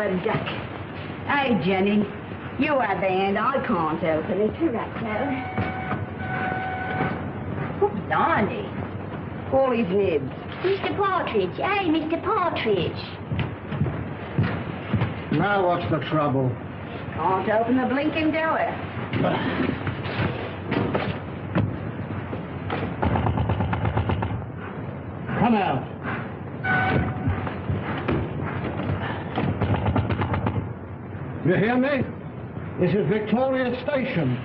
a duck. Hey, Jenny, you have the hand. I can't open it. Oh, blimey. All his nibs. Mr. Partridge. Hey, Mr. Partridge. Now what's the trouble? Can't open the blinking door. Come out. You hear me? This is Victoria Station.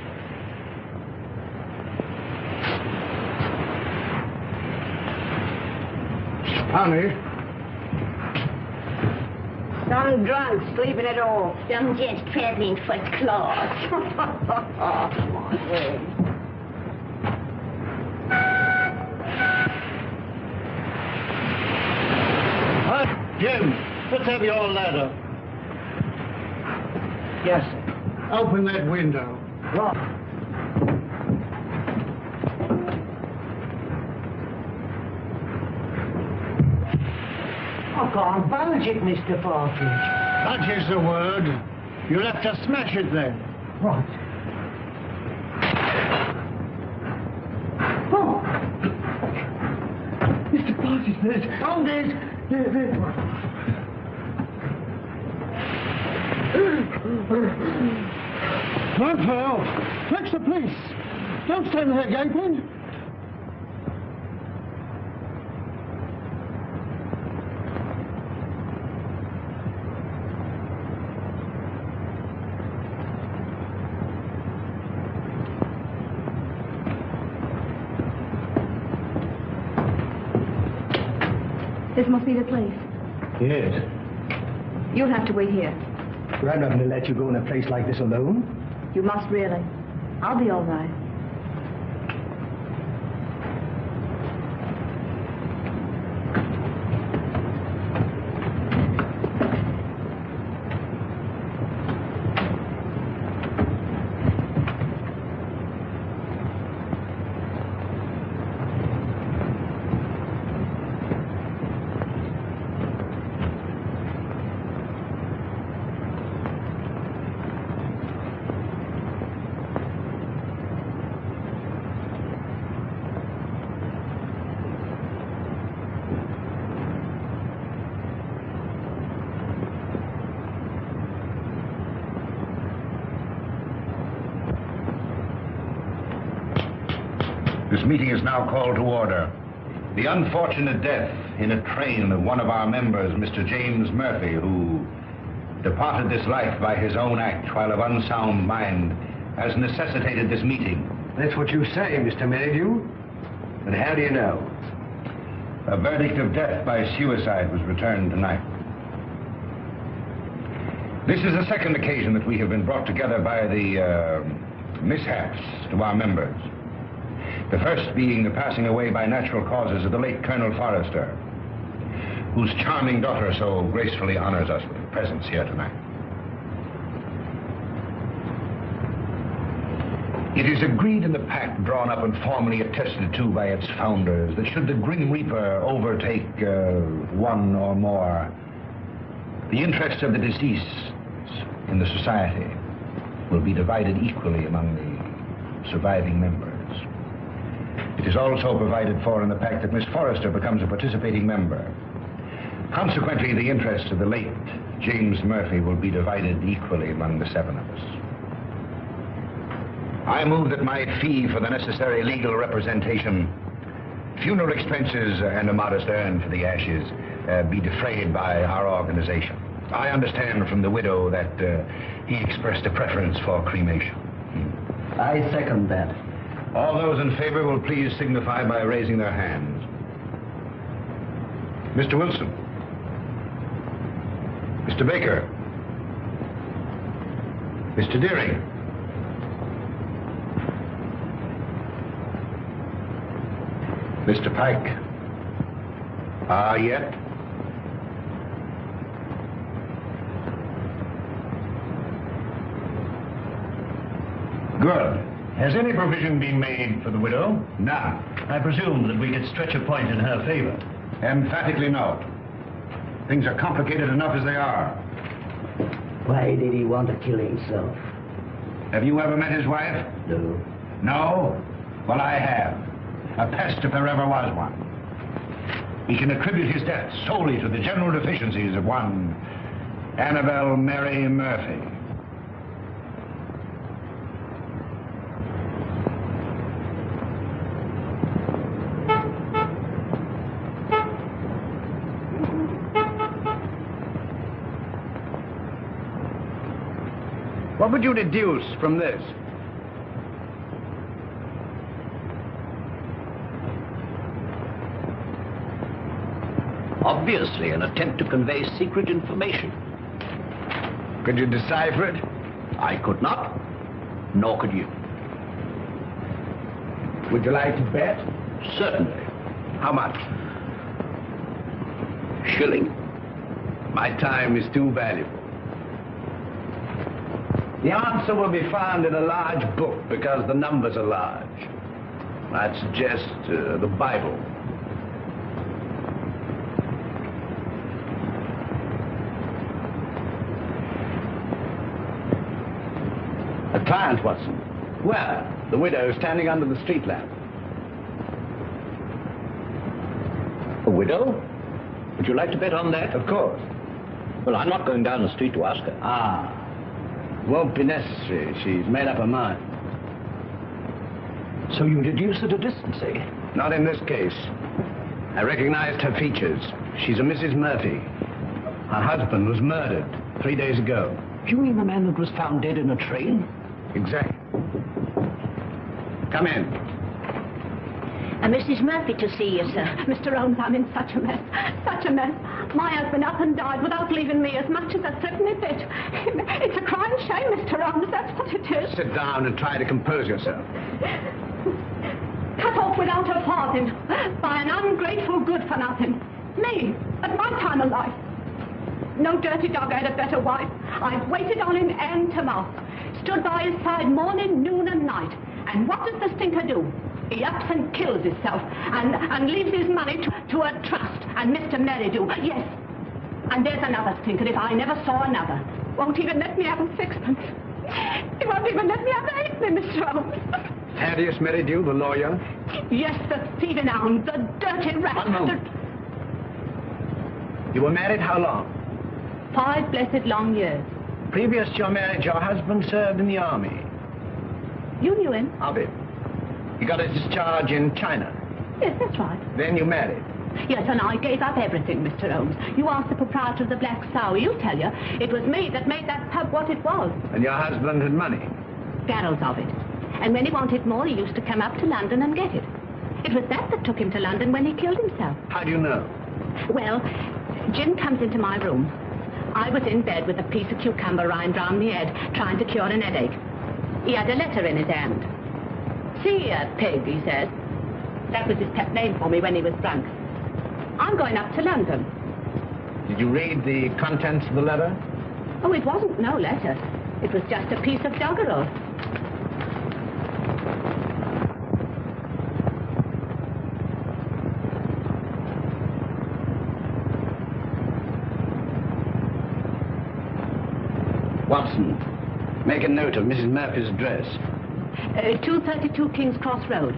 Honey. Some drunk sleeping it off. Some gents traveling first class. Oh, my word. Jim, let's have your ladder. Yes, sir. Open that window. What? I can't budge it, Mr. Partridge. That is the word. You'll have to smash it then. Right. Oh! Mr. Partridge, there's... Oh, there's one. Run for help. Fetch the police. Don't stand there gaping. This must be the place. Yes. You'll have to wait here. But I'm not going to let you go in a place like this alone. You must really. I'll be all right. This meeting is now called to order. The unfortunate death in a train of one of our members, Mr. James Murphy, who departed this life by his own act while of unsound mind, has necessitated this meeting. That's what you say, Mr. Merridew. But how do you know? A verdict of death by suicide was returned tonight. This is the second occasion that we have been brought together by the mishaps to our members. The first being the passing away by natural causes of the late Colonel Forrester, whose charming daughter so gracefully honors us with her presence here tonight. It is agreed in the pact drawn up and formally attested to by its founders that should the Grim Reaper overtake one or more, the interests of the deceased in the society will be divided equally among the surviving members. It is also provided for in the pact that Miss Forrester becomes a participating member. Consequently, the interests of the late James Murphy will be divided equally among the seven of us. I move that my fee for the necessary legal representation, funeral expenses, and a modest urn for the ashes be defrayed by our organization. I understand from the widow that he expressed a preference for cremation. I second that. All those in favor will please signify by raising their hands. Mr. Wilson. Mr. Baker. Mr. Deering. Mr. Pike. Yet? Good. Has any provision been made for the widow? None. I presume that we could stretch a point in her favor. Emphatically no. Things are complicated enough as they are. Why did he want to kill himself? Have you ever met his wife? No. No? Well, I have. A pest if there ever was one. He can attribute his death solely to the general deficiencies of one Annabelle Mary Murphy. What would you deduce from this? Obviously, an attempt to convey secret information. Could you decipher it? I could not, nor could you. Would you like to bet? Certainly. How much? Shilling. My time is too valuable. The answer will be found in a large book because the numbers are large. I'd suggest the Bible. A client, Watson. Where? The widow standing under the street lamp. A widow? Would you like to bet on that? Of course. Well, I'm not going down the street to ask her. Ah. Won't be necessary. She's made up her mind. So you deduce at a distance, eh? Not in this case. I recognized her features. She's a Mrs. Murphy. Her husband was murdered 3 days ago. You mean the man that was found dead in a train? Exactly. Come in. Mrs. Murphy to see you, sir. Mr. Holmes, I'm in such a mess. Such a mess. My husband up and died without leaving me as much as a threepenny bit. It's a crying shame, Mr. Holmes. That's what it is. Sit down and try to compose yourself. Cut off without a farthing by an ungrateful good-for-nothing. Me, at my time of life. No dirty dog had a better wife. I've waited on him hand to mouth. Stood by his side morning, noon and night. And what does the stinker do? He ups and kills himself and leaves his money to a trust. And Mr. Merridew, yes. And there's another stinker if I never saw another. Won't even let me have a sixpence. He won't even let me have a halfpenny, Mr. Holmes. Thaddeus Merridew, the lawyer? Yes, the thieving hound, the dirty rat. One moment. You were married how long? 5 blessed long years. Previous to your marriage, your husband served in the army. You knew him? Of it. He got his discharge in China. Yes, that's right. Then you married. Yes, and I gave up everything, Mr. Holmes. You asked the proprietor of the Black Sow. He'll tell you. It was me that made that pub what it was. And your husband had money. Barrels of it. And when he wanted more, he used to come up to London and get it. It was that took him to London when he killed himself. How do you know? Well, Jim comes into my room. I was in bed with a piece of cucumber rind round my head, trying to cure an headache. He had a letter in his hand. See here, pig, he says. That was his pet name for me when he was drunk. I'm going up to London. Did you read the contents of the letter? Oh, it wasn't no letter. It was just a piece of doggerel. Watson, make a note of Mrs. Murphy's address. 232 King's Cross Road.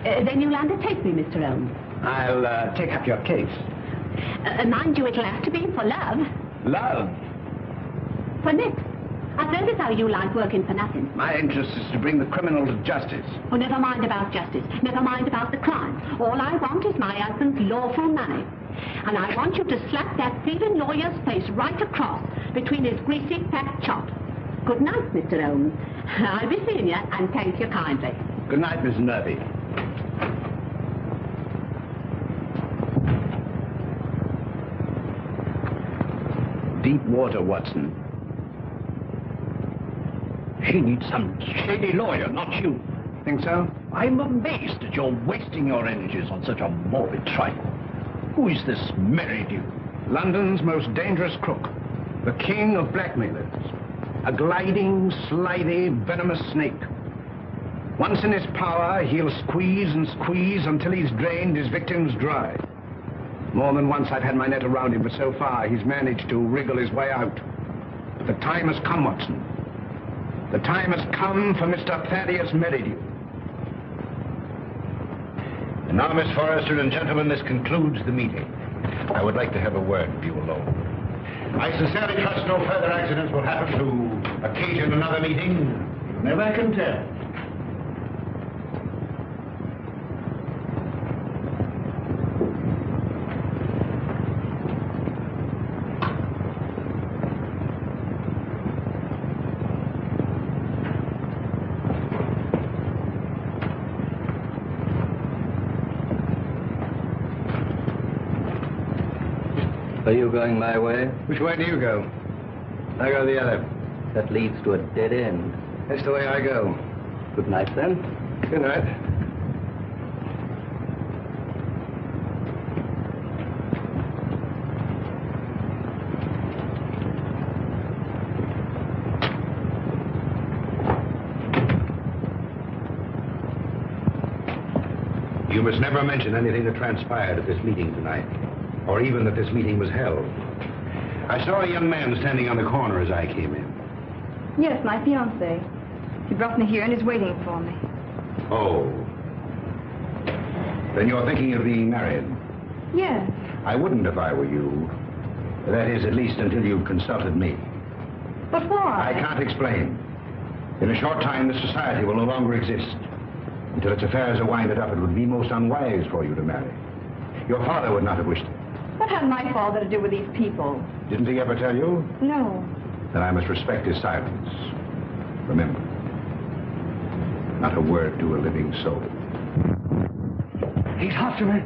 Then you'll undertake me, Mr. Holmes. I'll take up your case. Mind you, it'll have to be for love. Love? For Nick. I've heard as how you like working for nothing. My interest is to bring the criminal to justice. Oh, never mind about justice. Never mind about the crime. All I want is my husband's lawful money. And I want you to slap that thieving lawyer's face right across between his greasy fat chop. Good night, Mr. Holmes. I'll be seeing you, and thank you kindly. Good night, Miss Murphy. Deep water, Watson. She needs some shady lawyer, not you. Think so? I'm amazed that you're wasting your energies on such a morbid trifle. Who is this Merridew? London's most dangerous crook. The king of blackmailers. A gliding, slithy, venomous snake. Once in his power, he'll squeeze and squeeze until he's drained his victims dry. More than once I've had my net around him, but so far he's managed to wriggle his way out. The time has come, Watson. The time has come for Mr. Thaddeus Merridew. And now, Miss Forrester and gentlemen, this concludes the meeting. I would like to have a word with you alone. I sincerely trust no further accidents will happen to occasion another meeting. Never can tell. Are you going my way? Which way do you go? I go the other. That leads to a dead end. That's the way I go. Good night, then. Good night. You must never mention anything that transpired at this meeting tonight, or even that this meeting was held. I saw a young man standing on the corner as I came in. Yes, my fiancé. He brought me here and is waiting for me. Oh. Then you're thinking of being married? Yes. I wouldn't if I were you. That is, at least until you've consulted me. But why? I can't explain. In a short time, this society will no longer exist. Until its affairs are winded up, it would be most unwise for you to marry. Your father would not have wished it. What had my father to do with these people? Didn't he ever tell you? No. Then I must respect his silence. Remember, not a word to a living soul. He's after me.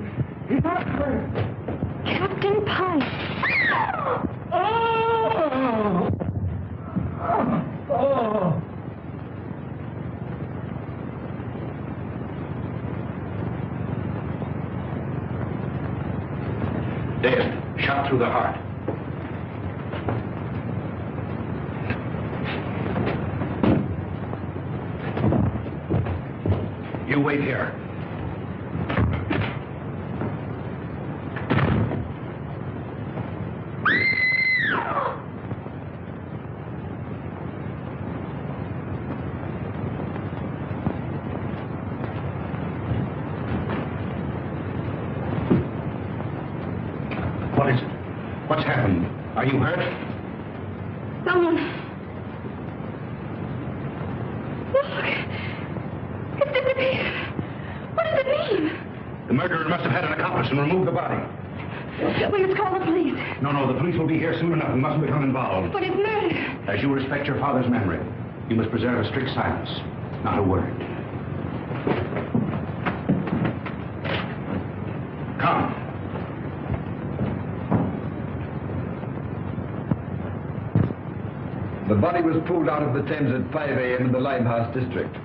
He's after me. Captain Pike. Oh! Oh! Dead, shot through the heart. You wait here. What is it? What's happened? Are you hurt? Someone. Look. It's disappeared. What does it mean? The murderer must have had an accomplice and removed the body. We must call the police. No, the police will be here soon enough. We mustn't become involved. But it's murder. As you respect your father's memory, you must preserve a strict silence. Not a word. Come. The body was pulled out of the Thames at 5 a.m. in the Limehouse district.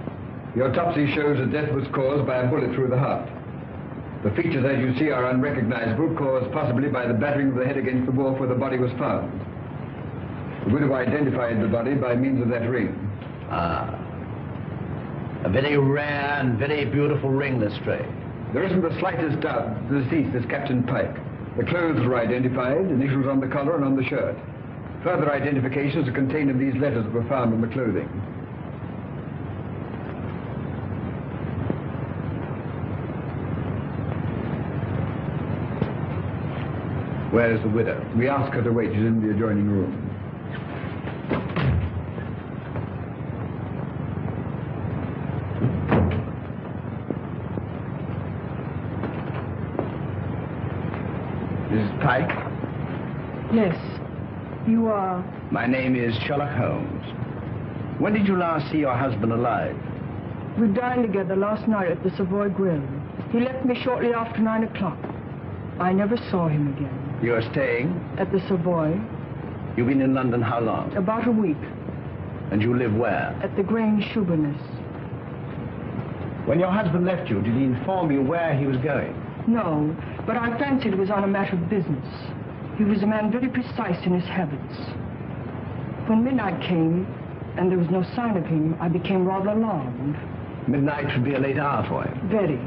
The autopsy shows that death was caused by a bullet through the heart. The features, as you see, are unrecognizable, caused possibly by the battering of the head against the wall where the body was found. The widow identified the body by means of that ring. Ah. A very rare and very beautiful ring, Lestrade. There isn't the slightest doubt the deceased is Captain Pike. The clothes were identified, initials on the collar and on the shirt. Further identifications are contained in these letters that were found in the clothing. Where is the widow? We asked her to wait. She's in the adjoining room. Mrs. Pike? Yes. You are... My name is Sherlock Holmes. When did you last see your husband alive? We dined together last night at the Savoy Grill. He left me shortly after 9 o'clock. I never saw him again. You are staying? At the Savoy. You've been in London how long? About a week. And you live where? At the Grange Shoeburyness. When your husband left you, did he inform you where he was going? No, but I fancied it was on a matter of business. He was a man very precise in his habits. When midnight came, and there was no sign of him, I became rather alarmed. Midnight should be a late hour for him. Very.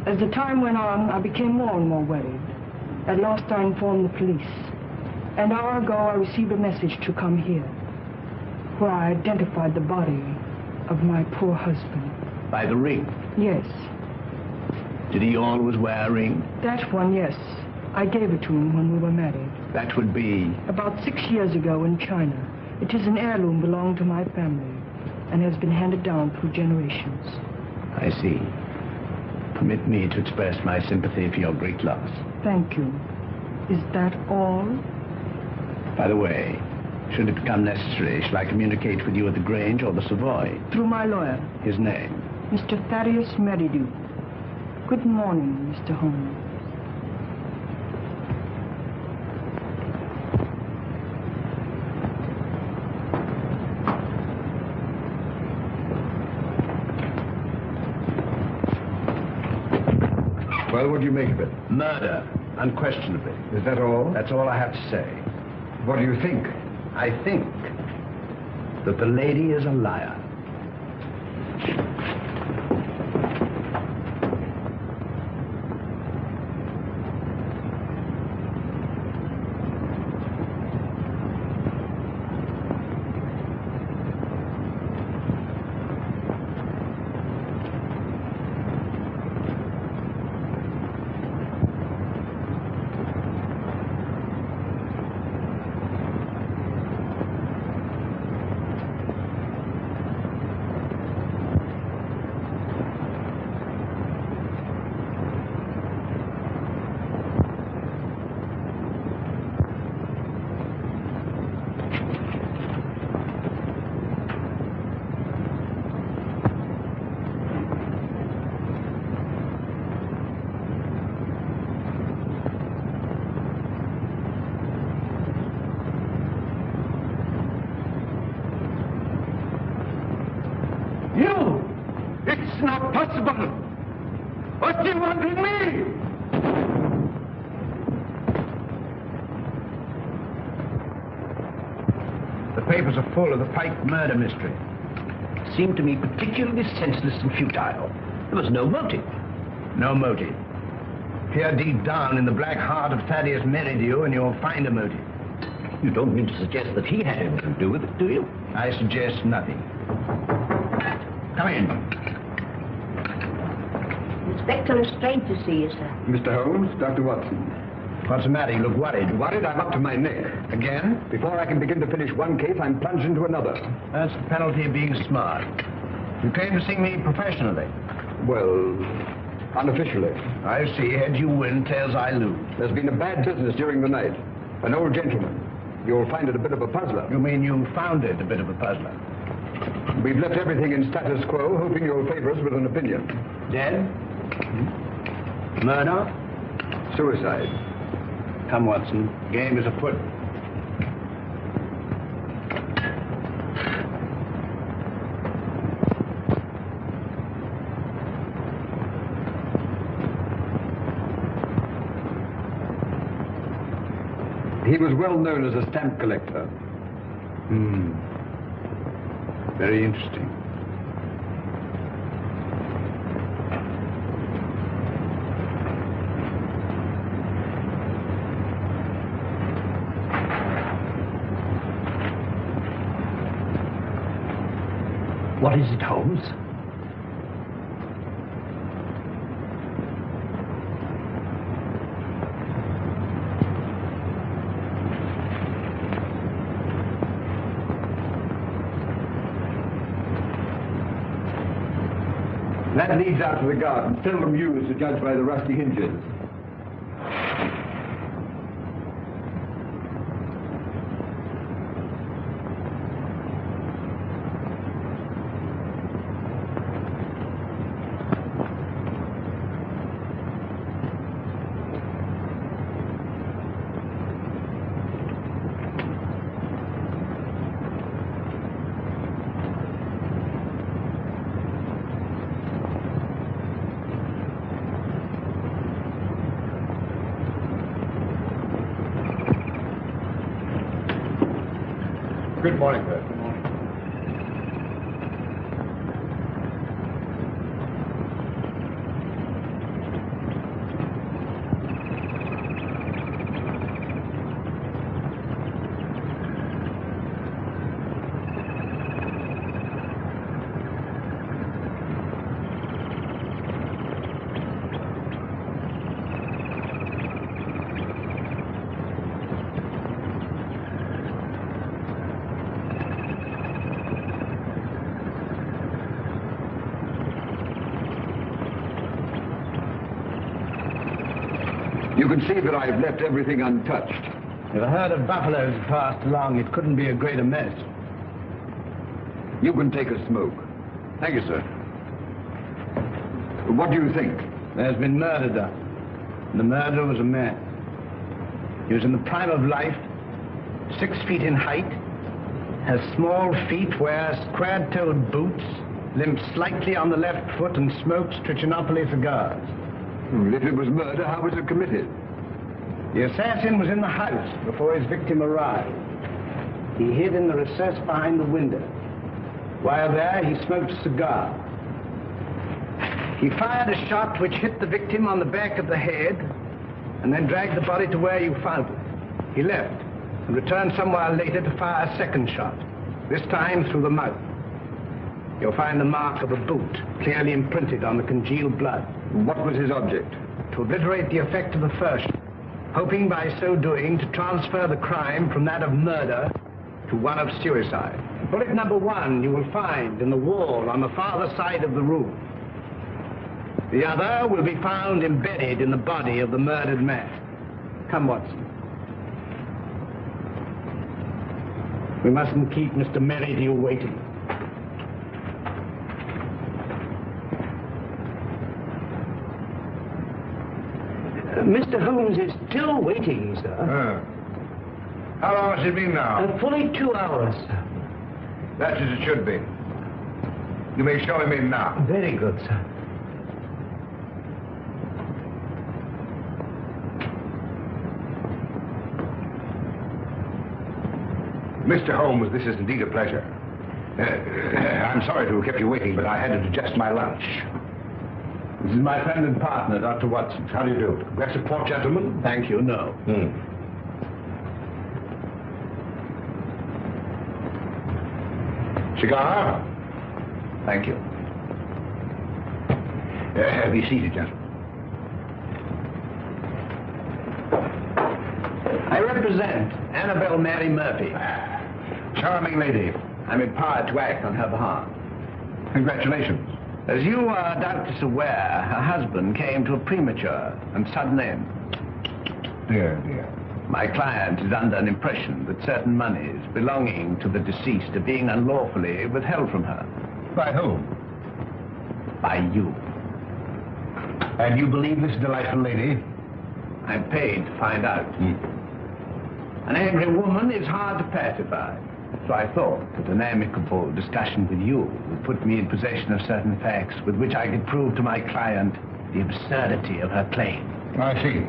As the time went on, I became more and more worried. At last I informed the police. An hour ago, I received a message to come here. where I identified the body of my poor husband. By the ring. Yes. Did he always wear a ring? That one, yes. I gave it to him when we were married. That would be... About 6 years ago in China. It is an heirloom belonging to my family and has been handed down through generations. I see. Permit me to express my sympathy for your great loss. Thank you. Is that all? By the way, should it become necessary, shall I communicate with you at the Grange or the Savoy? Through my lawyer. His name? Mr. Thaddeus Merridew. Good morning, Mr. Holmes. Well, what do you make of it? Murder, unquestionably. Is that all? That's all I have to say. What do you think? I think that the lady is a liar. It's not possible! What do you want with me? The papers are full of the Pike murder mystery. It seemed to me particularly senseless and futile. There was no motive. No motive. Peer deep down in the black heart of Thaddeus Merridew and you'll find a motive. You don't mean to suggest that he had anything to do with it, do you? I suggest nothing. Come in. Inspector, it's strange to see you, sir. Mr. Holmes, Dr. Watson. What's the matter? You look worried. Worried? I'm up to my neck. Again? Before I can begin to finish one case, I'm plunged into another. That's the penalty of being smart. You came to see me professionally. Well, unofficially. I see. Heads you win, tails I lose. There's been a bad business during the night. An old gentleman. You'll find it a bit of a puzzler. You mean you found it a bit of a puzzler? We've left everything in status quo, hoping you'll favor us with an opinion. Dead? Murder? Suicide. Come, Watson. Game is afoot. He was well known as a stamp collector. Very interesting. What is it, Holmes? That leads out to the garden, seldom used to judge by the rusty hinges. Good morning, Bert. Good morning. You can see that I've left everything untouched. If a herd of buffaloes passed along, it couldn't be a greater mess. You can take a smoke. Thank you, sir. What do you think? There's been murder done. And the murderer was a man. He was in the prime of life, 6 feet in height, has small feet, wears square-toed boots, limps slightly on the left foot, and smokes Trichinopoly cigars. If it was murder, how was it committed? The assassin was in the house before his victim arrived. He hid in the recess behind the window. While there, he smoked a cigar. He fired a shot which hit the victim on the back of the head and then dragged the body to where you found it. He left and returned some while later to fire a second shot, this time through the mouth. You'll find the mark of a boot clearly imprinted on the congealed blood. What was his object? To obliterate the effect of the first, hoping by so doing to transfer the crime from that of murder to one of suicide. Bullet number 1 you will find in the wall on the farther side of the room. The other will be found embedded in the body of the murdered man. Come, Watson. We mustn't keep Mr. Merridew waiting. Mr. Holmes is still waiting, sir. How long has it been now? Fully 2 hours, sir. That's as it should be. You may show him in now. Very good, sir. Mr. Holmes, this is indeed a pleasure. I'm sorry to have kept you waiting, but I had to digest my lunch. This is my friend and partner, Dr. Watson. How do you do? Glass of port, gentlemen? Thank you, no. Cigar? Thank you. Be seated, gentlemen. I represent Annabelle Mary Murphy. Charming lady. I'm empowered to act on her behalf. Congratulations. As you are doubtless aware, her husband came to a premature and sudden end. Dear, dear. My client is under an impression that certain monies belonging to the deceased are being unlawfully withheld from her. By whom? By you. And you believe this delightful lady? I'm paid to find out. An angry woman is hard to pacify. So I thought that an amicable discussion with you would put me in possession of certain facts with which I could prove to my client the absurdity of her claim. I see.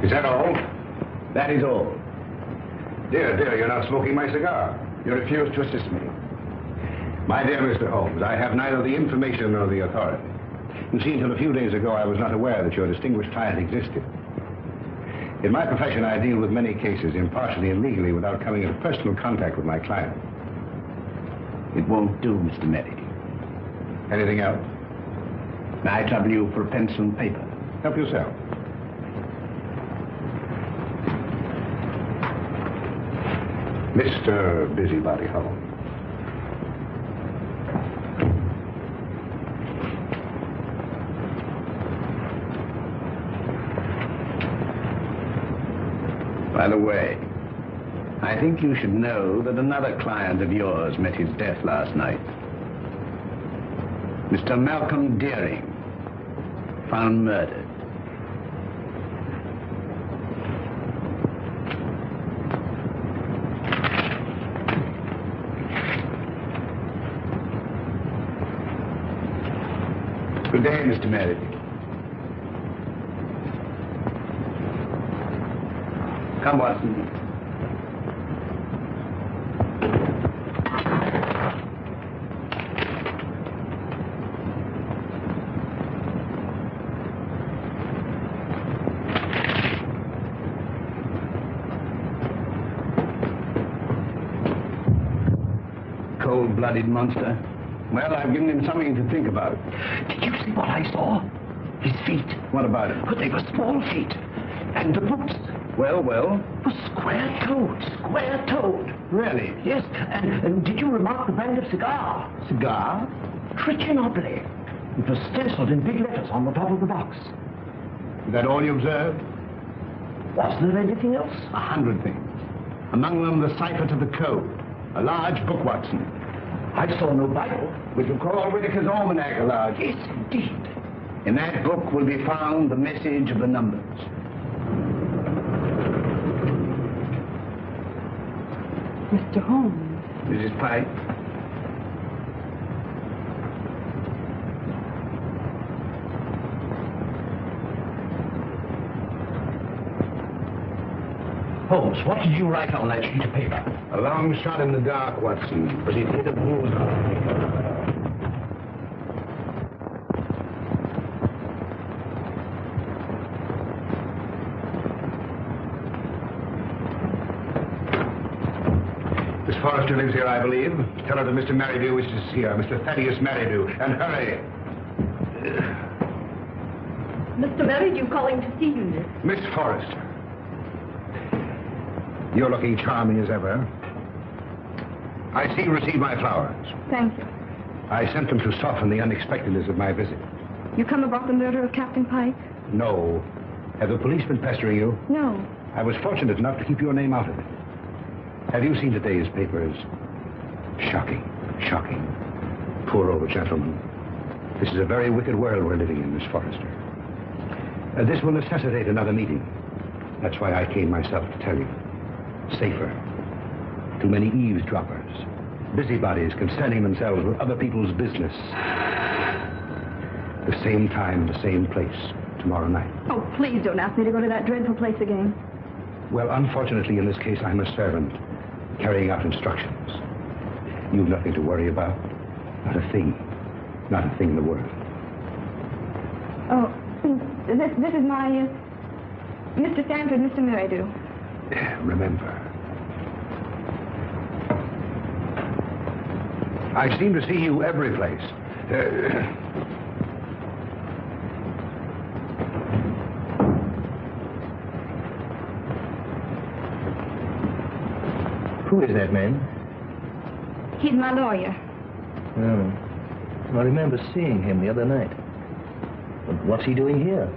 Is that all? That is all. Dear, dear, you're not smoking my cigar. You refuse to assist me. My dear Mr. Holmes, I have neither the information nor the authority. You see, until a few days ago, I was not aware that your distinguished client existed. In my profession, I deal with many cases, impartially and legally, without coming into personal contact with my client. It won't do, Mr. Merridew. Anything else? May I trouble you for a pencil and paper? Help yourself. Mr. Busybody Holmes. By the way, I think you should know that another client of yours met his death last night. Mr. Malcolm Deering, found murdered. Good day, Mr. Merridew. Come, Watson. Cold-blooded monster. Well, I've given him something to think about. Did you see what I saw? His feet. What about it? But they were small feet. And the boots Well? were square-toed. Square-toed. Really? Yes, and did you remark the brand of cigar? Cigar? Trichinopoly. It was stenciled in big letters on the top of the box. Is that all you observed? Was there anything else? 100 things. Among them, the cipher to the code. A large book, Watson. I saw no Bible. Which will call Whitaker's Almanac a large. Yes, indeed. In that book will be found the message of the numbers. Mr. Holmes. Mrs. Pike? Holmes, what did you write on that sheet of paper? A long shot in the dark, Watson. But it hit a bullseye. Miss Forrester lives here, I believe. Tell her that Mr. Merridew wishes to see her. Mr. Thaddeus Merridew. And hurry. Mr. Merridew calling to see you, Miss. Miss Forrester. You're looking charming as ever. I see you received my flowers. Thank you. I sent them to soften the unexpectedness of my visit. You come about the murder of Captain Pike? No. Have the police been pestering you? No. I was fortunate enough to keep your name out of it. Have you seen today's papers? Shocking. Shocking. Poor old gentleman. This is a very wicked world we're living in, Miss Forrester. This will necessitate another meeting. That's why I came myself to tell you. Safer. Too many eavesdroppers. Busybodies concerning themselves with other people's business. The same time, the same place, tomorrow night. Oh, please don't ask me to go to that dreadful place again. Well, unfortunately, in this case, I'm a servant, carrying out instructions. You've nothing to worry about. Not a thing. Not a thing in the world. Oh, this is my, Mr. Stanford, Mr. Merridew. Remember. I seem to see you every place. Who is that man? He's my lawyer. Oh. I remember seeing him the other night. But what's he doing here?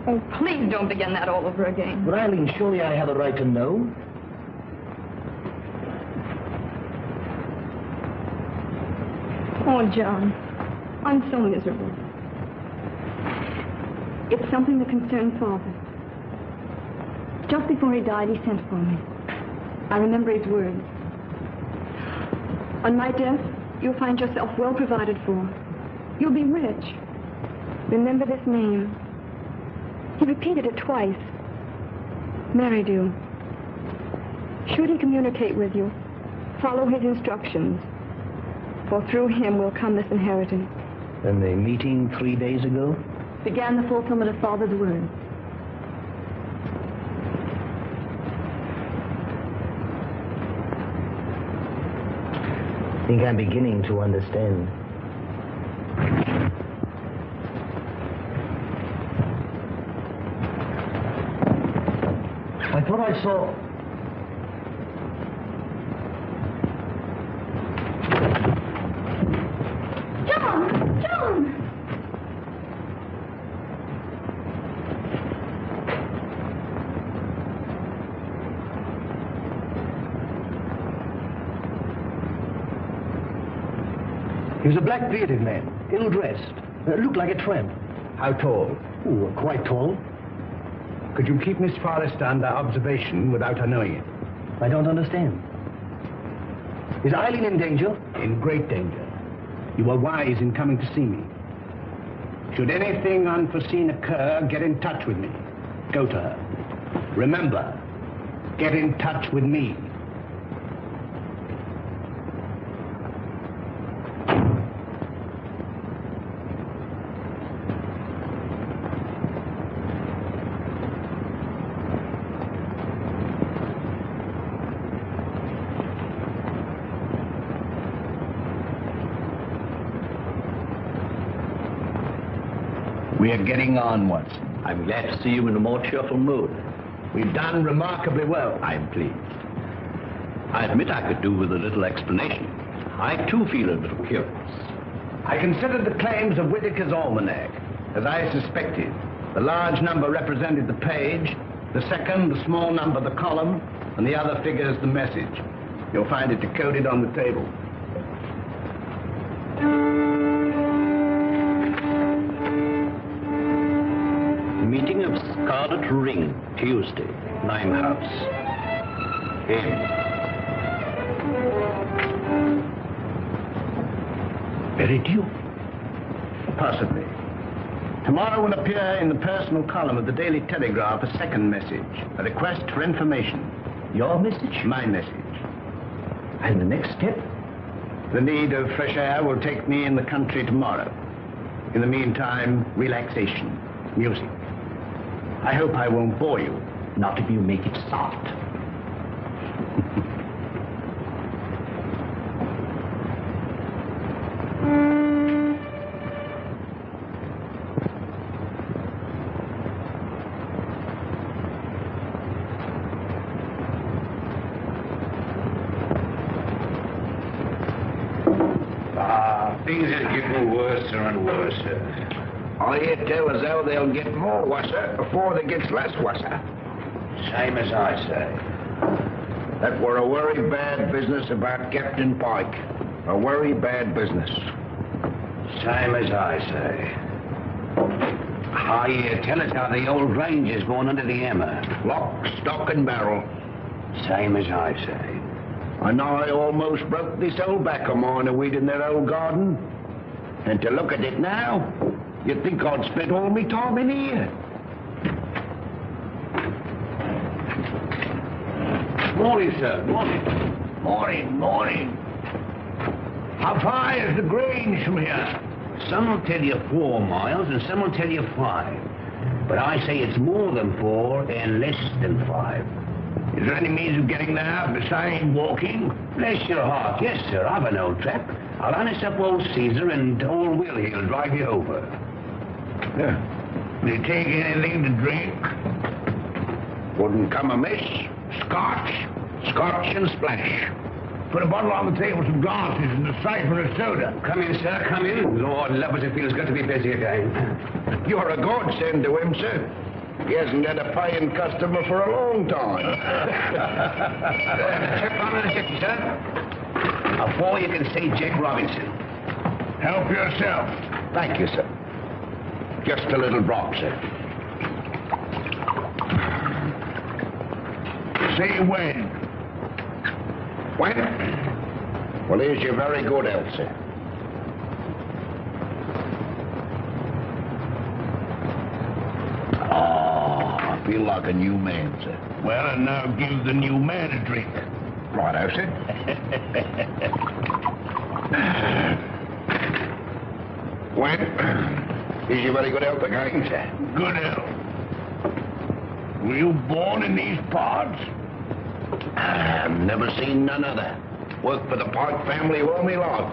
Oh, please don't begin that all over again. But Eileen, surely I have a right to know. Oh, John, I'm so miserable. It's something that concerns Father. Just before he died, he sent for me. I remember his words. On my death, you'll find yourself well provided for. You'll be rich. Remember this name. He repeated it twice. Merridew. Should he communicate with you, follow his instructions. For through him will come this inheritance. And the meeting 3 days ago? Began the fulfillment of Father's words. I think I'm beginning to understand. I thought I saw... John! John! He was a black-bearded man, ill-dressed, looked like a tramp. How tall? Oh, quite tall. Could you keep Miss Forrester under observation without her knowing it? I don't understand. Is Eileen in danger? In great danger. You were wise in coming to see me. Should anything unforeseen occur, get in touch with me. Go to her. Remember, get in touch with me. We are getting on, Watson. I'm glad to see you in a more cheerful mood. We've done remarkably well. I'm pleased. I admit I could do with a little explanation. I, too, feel a little curious. I considered the claims of Whitaker's almanac. As I suspected, the large number represented the page, the second, the small number, the column, and the other figures, the message. You'll find it decoded on the table. Meeting of Scarlet Ring, Tuesday, Limehouse. M. Very possibly. Tomorrow will appear in the personal column of the Daily Telegraph a second message, a request for information. Your message? My message. And the next step? The need of fresh air will take me in the country tomorrow. In the meantime, relaxation, music. I hope I won't bore you. Not if you make it soft. Things are getting worse and worse. I hear tell as how they'll get more worser before they gets less worser. Same as I say. That were a very bad business about Captain Pike. A very bad business. Same as I say. I hear tell us how the old ranger's going under the hammer. Lock, stock, and barrel. Same as I say. And I almost broke this old back of mine a weed in that old garden. And to look at it now, you'd think I'd spent all my time in here. Morning, sir. Morning. Morning. How far is the Grange from here? Some will tell you 4 miles and some will tell you 5. But I say it's more than 4 and less than 5. Is there any means of getting there besides walking? Bless your heart, yes, sir. I've an old trap. I'll harness up old Caesar and old Will he'll drive you over. Will you take anything to drink? Wouldn't come amiss. Scotch and splash. Put a bottle on the table, some glasses, and a siphon of soda. Come in, sir, come in. Lord love us, it feels good to be busy again. You're a godsend to him, sir. He hasn't had a paying customer for a long time. Check on the ticket, sir. Before you can see Jack Robinson. Help yourself. Thank you, sir. Just a little drop, sir. Say when. When? Well, here's your very good health, sir. I feel like a new man, sir. Well, and now give the new man a drink. Righto, sir. When? Is your very good health again, sir? Good health. Were you born in these parts? I've never seen none other. Worked for the Pike family all my life.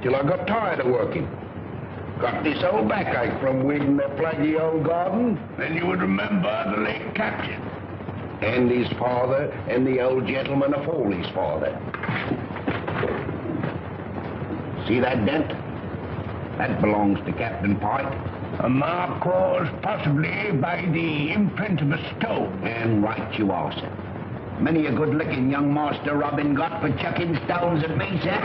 Till I got tired of working. Got this old backache from weeding that plaggy old garden. Then you would remember the late captain. And his father, and the old gentleman afore his father. See that dent? That belongs to Captain Pike. A mark caused possibly by the imprint of a stone. And right you are, sir. Many a good licking young Master Robin got for chucking stones at me, sir.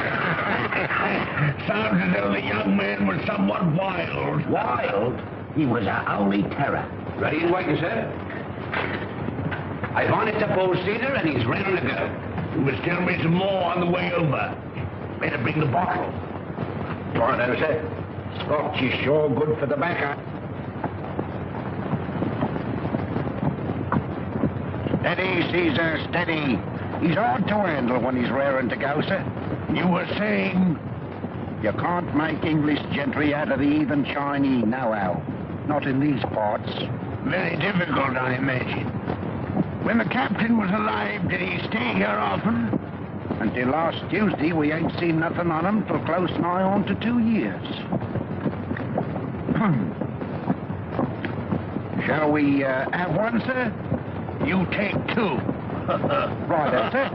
Sounds as though the young man was somewhat wild. Wild? He was a holy terror. Ready and waiting, sir. I've harnessed up old Caesar and he's ready to go. You must tell me some more on the way over. Better bring the bottle. Righto, sir. Scotch is sure good for the backer. Steady, Caesar, steady. He's hard to handle when he's raring to go, sir. You were saying? You can't make English gentry out of the heathen Chinese, no how. Not in these parts. Very difficult, I imagine. When the captain was alive, did he stay here often? Until last Tuesday, we ain't seen nothing on him till close nigh on to 2 years. Shall we have one, sir? You take 2. Right, that's it.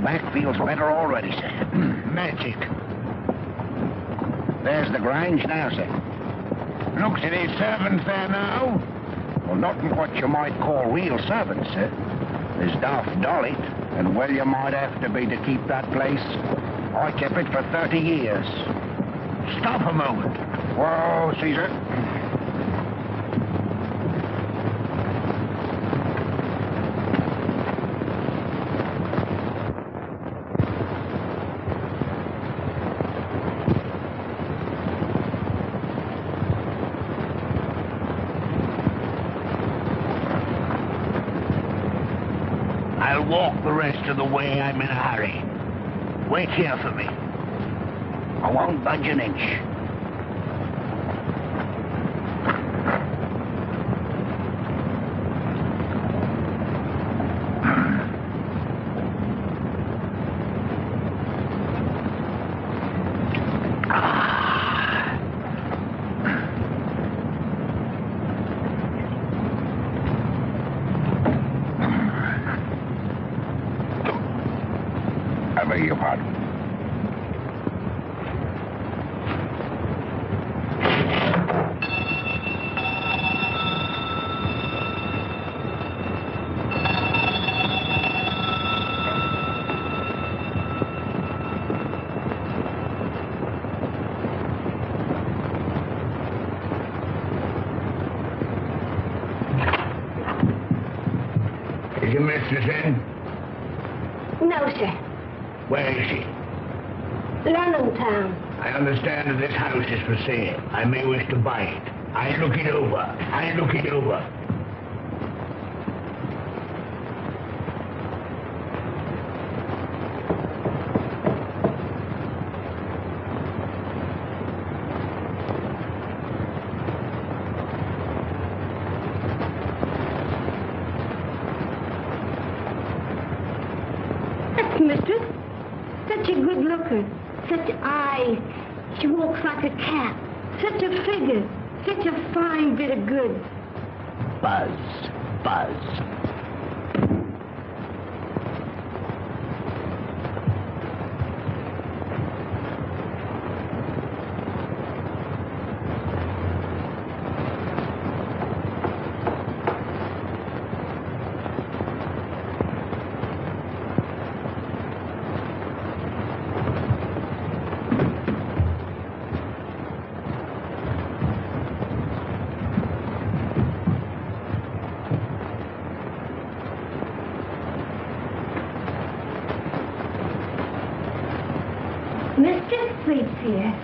back feels better already, sir. Magic. There's the Grange now, sir. Looks at his servants there now. Well, not in what you might call real servants, sir. There's Daft Dolly, and well you might have to be to keep that place. I kept it for 30 years. Stop a moment. Whoa, Caesar. I'll walk the rest of the way. I'm in a hurry. Wait here for me. I won't budge an inch. I beg your pardon. Is your mistress in? No, sir. Where is she? London town. I understand that this house is for sale. I may wish to buy it. I look it over. That's mistress. Such a good looker. Such eyes. She walks like a cat. Such a figure. Such a fine bit of goods. Buzz. Mistress sleeps here.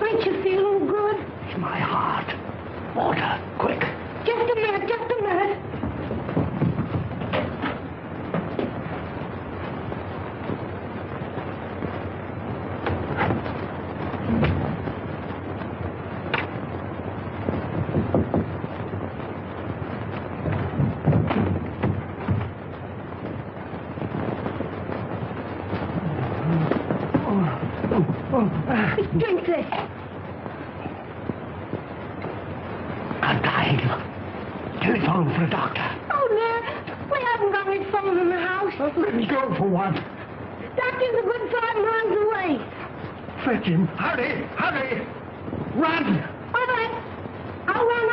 Ain't you feeling good? It's my heart. Water, quick. Just a minute. Drink this. I'm dying. Telephone for a doctor. Oh, no. We haven't got any phone in the house. Let me go for one. Doctor's a good 5 miles away. Fetch him. Hurry. Run. All right. I'll run.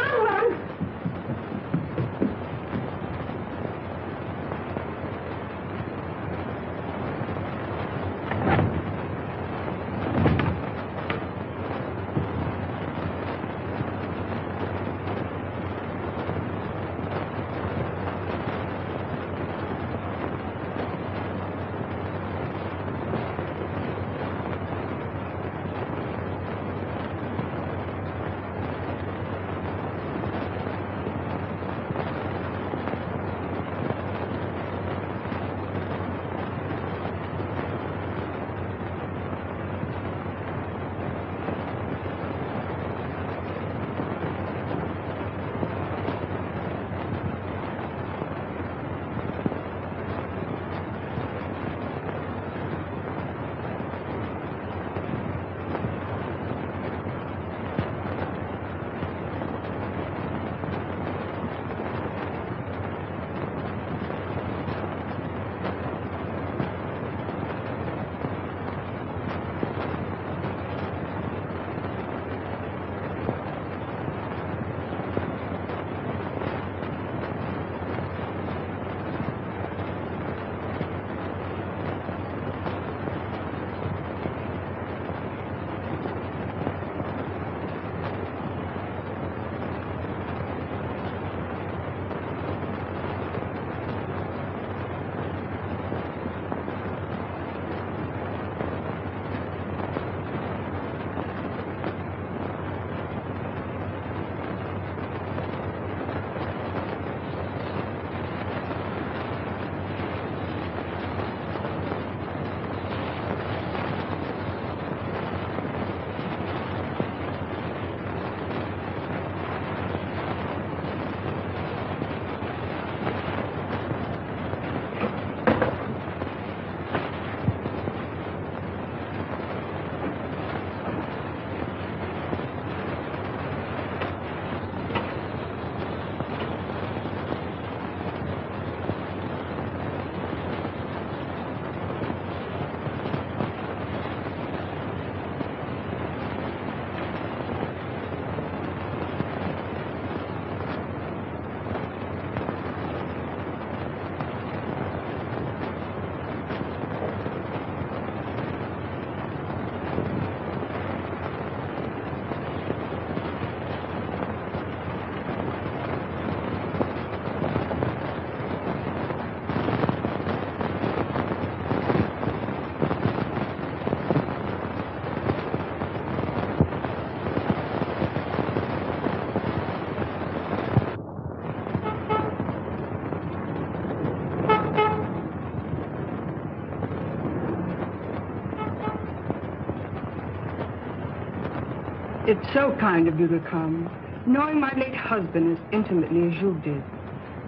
It's so kind of you to come. Knowing my late husband as intimately as you did,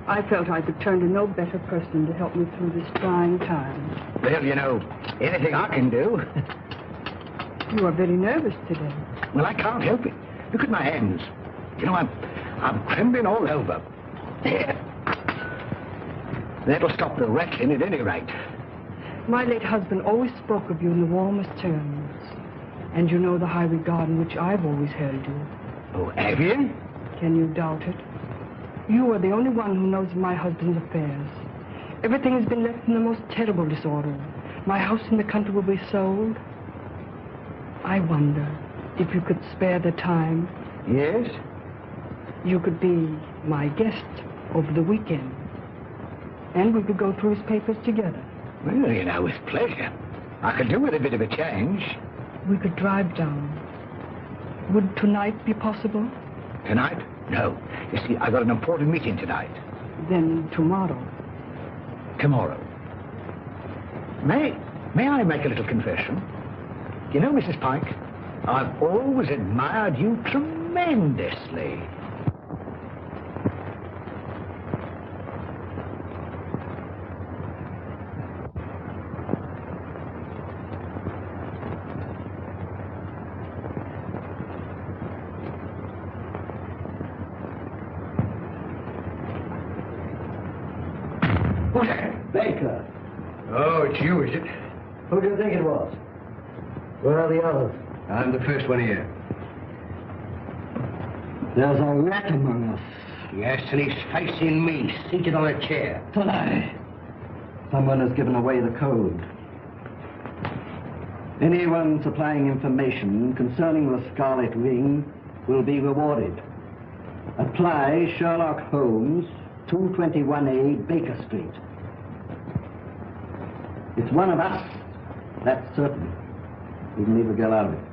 I felt I could turn to no better person to help me through this trying time. Well, you know, anything I can do. You are very nervous today. Well, I can't help it. Look at my hands. You know, I'm trembling all over. There. That'll stop the rattling at any rate. My late husband always spoke of you in the warmest terms. And you know the high regard in which I've always held you. Oh, have you? Can you doubt it? You are the only one who knows of my husband's affairs. Everything has been left in the most terrible disorder. My house in the country will be sold. I wonder if you could spare the time. Yes? You could be my guest over the weekend. And we could go through his papers together. Well, you know, with pleasure. I could do with a bit of a change. We could drive down. Would tonight be possible? Tonight? No. You see, I've got an important meeting tonight. Then tomorrow. Tomorrow. May I make a little confession? You know, Mrs. Pike, I've always admired you tremendously. Who's that? Baker. Oh, it's you, is it? Who do you think it was? Where are the others? I'm the first one here. There's a rat among us. Yes, and he's facing me, seated on a chair. Tonight. Someone has given away the code. Anyone supplying information concerning the Scarlet Ring will be rewarded. Apply Sherlock Holmes, 221A Baker Street. It's one of us, that's certain. We can leave a girl out of it.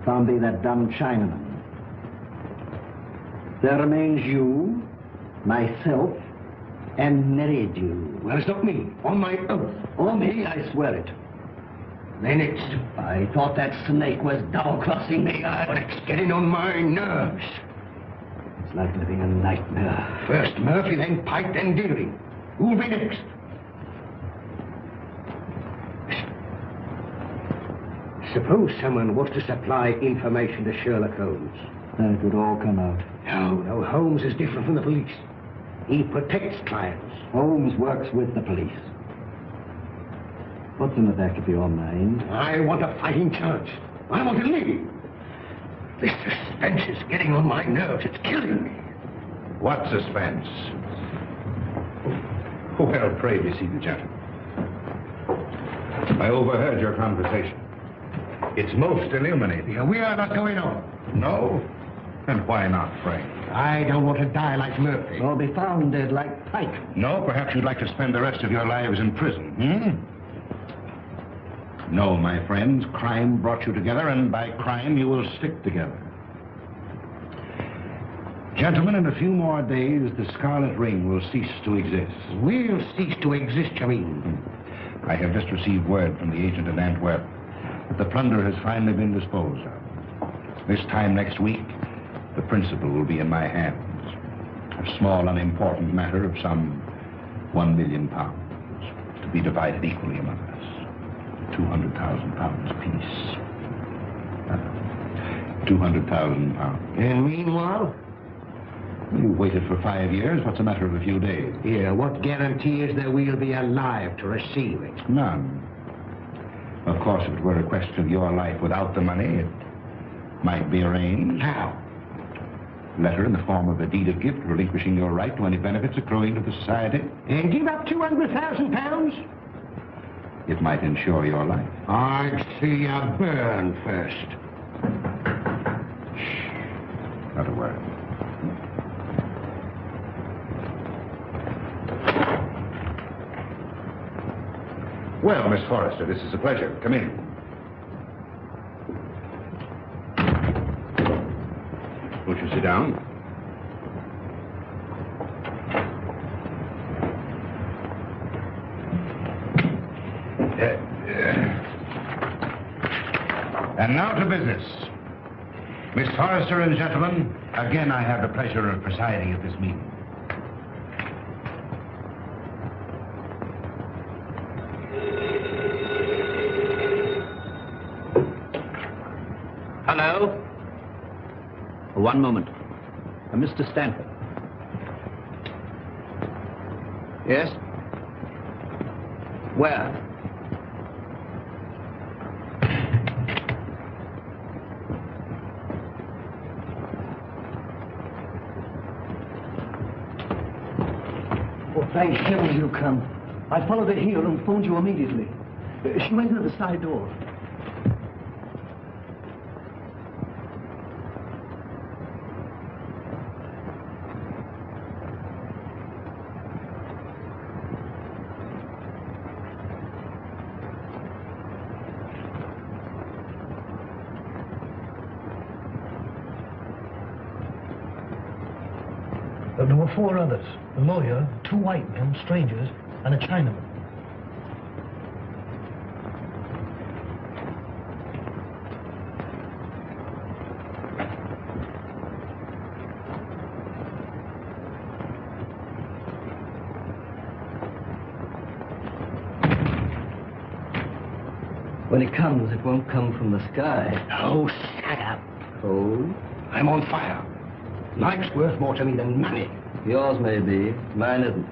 Can't be that dumb Chinaman. There remains you, myself, and Meridew. Well, it's not me. On my oath. On me, I swear it. Then it's... I thought that snake was double-crossing me. But it's getting on my nerves. It's like living a nightmare. First Murphy, then Pike, then Deering. Who'll be next? Suppose someone was to supply information to Sherlock Holmes. Then it would all come out. No, Holmes is different from the police. He protects clients. Holmes works with the police. What's in the back of your mind? I want a fighting chance. I want to leave. This suspense is getting on my nerves. It's killing me. What suspense? Well, pray be seated, gentlemen. I overheard your conversation. It's most illuminating. We are not going on. No? And why not, Frank? I don't want to die like Murphy. Or be found dead like Pike. No, perhaps you'd like to spend the rest of your lives in prison, No, my friends, crime brought you together, and by crime you will stick together. Gentlemen, in a few more days, the Scarlet Ring will cease to exist. We'll cease to exist, you mean? I have just received word from the agent in Antwerp that the plunder has finally been disposed of. This time next week, the principal will be in my hands. A small, unimportant matter of some £1 million, to be divided equally among us. £200,000 apiece. £200,000. And meanwhile? You waited for 5 years. What's a matter of a few days? Yeah, what guarantee is there we'll be alive to receive it? None. Of course, if it were a question of your life without the money, it might be arranged. How? Letter in the form of a deed of gift relinquishing your right to any benefits accruing to the society. And give up £200,000? It might ensure your life. I'd see you burn first. Shh. Not a word. Well, Miss Forrester, this is a pleasure. Come in. Won't you sit down? And now to business. Miss Forrester and gentlemen, again I have the pleasure of presiding at this meeting. Hello? One moment. Mr. Stanford. Yes? Where? Oh, thank heaven you come. I followed her here and phoned you immediately. She went into the side door. There were 4 others. A lawyer, 2 white men, strangers, and a Chinaman. When it comes, it won't come from the sky. Oh, shut up. Oh? I'm on fire. Life's worth more to me than money. Yours may be. Mine isn't.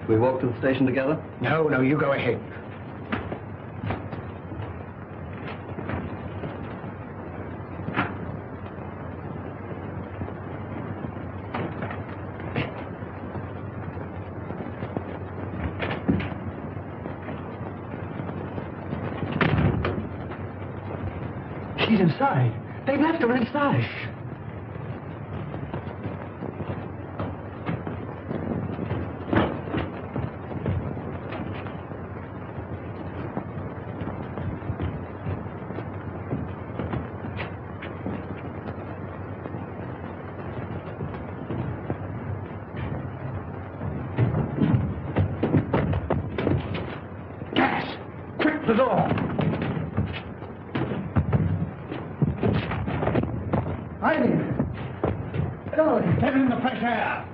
Shall we walk to the station together? No, you go ahead. She's inside. They've left her inside. Gas! Quick, the door! Get in the fresh air.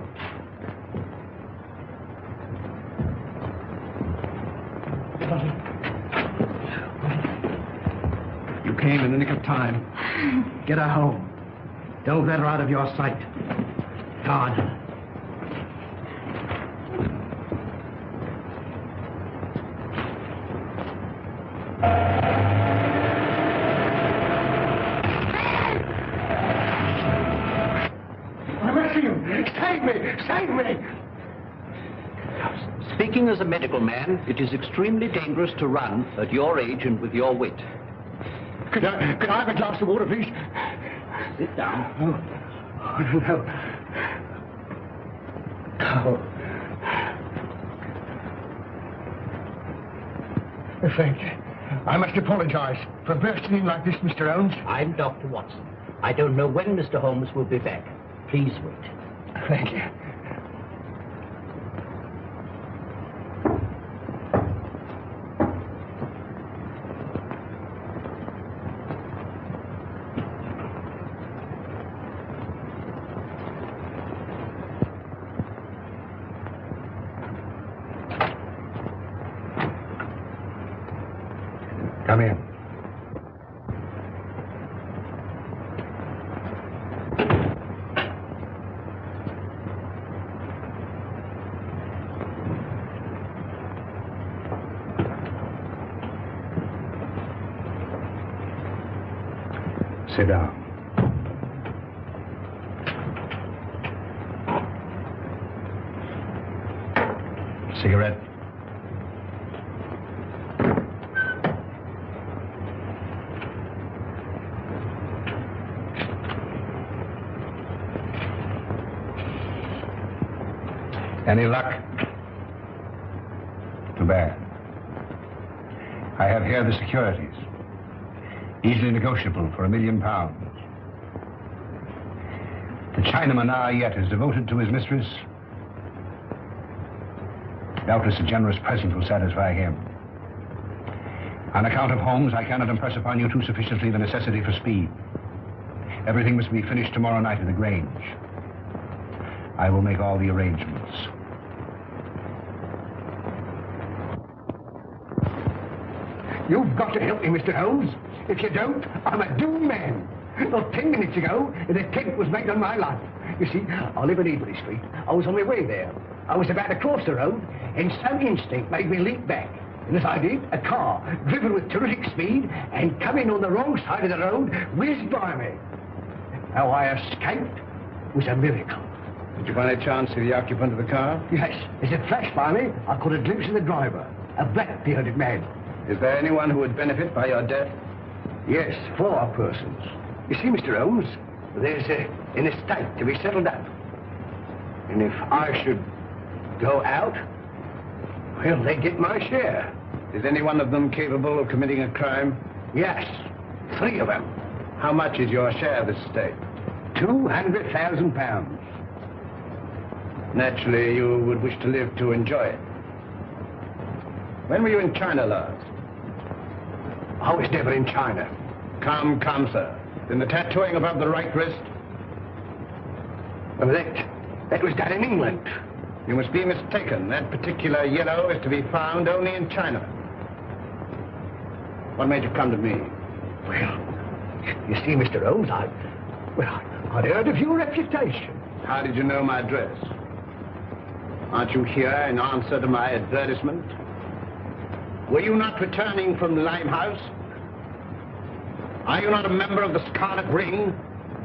You came in the nick of time. Get her home. Don't let her out of your sight. God. Save me! Speaking as a medical man, it is extremely dangerous to run at your age and with your wit. Could I have a glass of water, please? Sit down. No. Oh, thank you. I must apologize for bursting in like this, Mr. Holmes. I'm Dr. Watson. I don't know when Mr. Holmes will be back. Please wait. Thank you. Come in. Sit down. Cigarette? Any luck? Too bad. I have here the securities. Easily negotiable for £1 million. The Chinaman now yet is devoted to his mistress. Doubtless a generous present will satisfy him. On account of Holmes, I cannot impress upon you too sufficiently the necessity for speed. Everything must be finished tomorrow night at the Grange. I will make all the arrangements. You've got to help me, Mr. Holmes. If you don't, I'm a doomed man. Not 10 minutes ago, an attempt was made on my life. You see, I live in Ebury Street. I was on my way there. I was about to cross the road, and some instinct made me leap back. And as I did, a car, driven with terrific speed and coming on the wrong side of the road, whizzed by me. How I escaped was a miracle. Did you by any chance see the occupant of the car? Yes, as it flashed by me, I caught a glimpse of the driver, a black-bearded man. Is there anyone who would benefit by your death? Yes, 4 persons. You see, Mr. Holmes, there's an estate to be settled up. And if I should go out, well, they get my share. Is any one of them capable of committing a crime? Yes, 3 of them. How much is your share of this estate? £200,000. Naturally, you would wish to live to enjoy it. When were you in China last? I was never in China. Come, sir. Then the tattooing above the right wrist? Well, that was done in England. You must be mistaken. That particular yellow is to be found only in China. What made you come to me? Well, you see, Mr. Holmes, I'd heard of your reputation. How did you know my address? Aren't you here in answer to my advertisement? Were you not returning from the Limehouse? Are you not a member of the Scarlet Ring?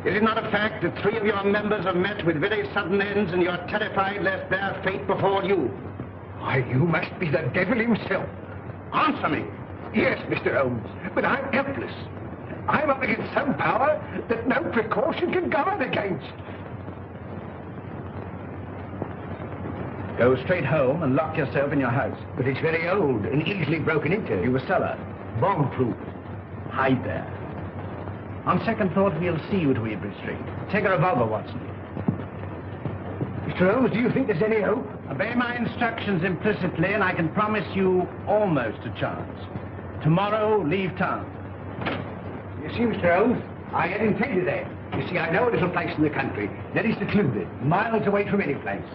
Is it not a fact that 3 of your members have met with very sudden ends and you're terrified lest their fate befall you? Why, you must be the devil himself. Answer me. Yes, Mr. Holmes, but I'm helpless. I'm up against some power that no precaution can guard against. Go straight home and lock yourself in your house. But it's very old and easily broken into. You a cellar. Bomb-proof. Hide there. On second thought, we'll see you to Ebury Street. Take a revolver, Watson. Mr. Holmes, do you think there's any hope? Obey my instructions implicitly, and I can promise you almost a chance. Tomorrow, leave town. You see, Mr. Holmes, I had intended that. You see, I know a little place in the country that is secluded, miles away from any place.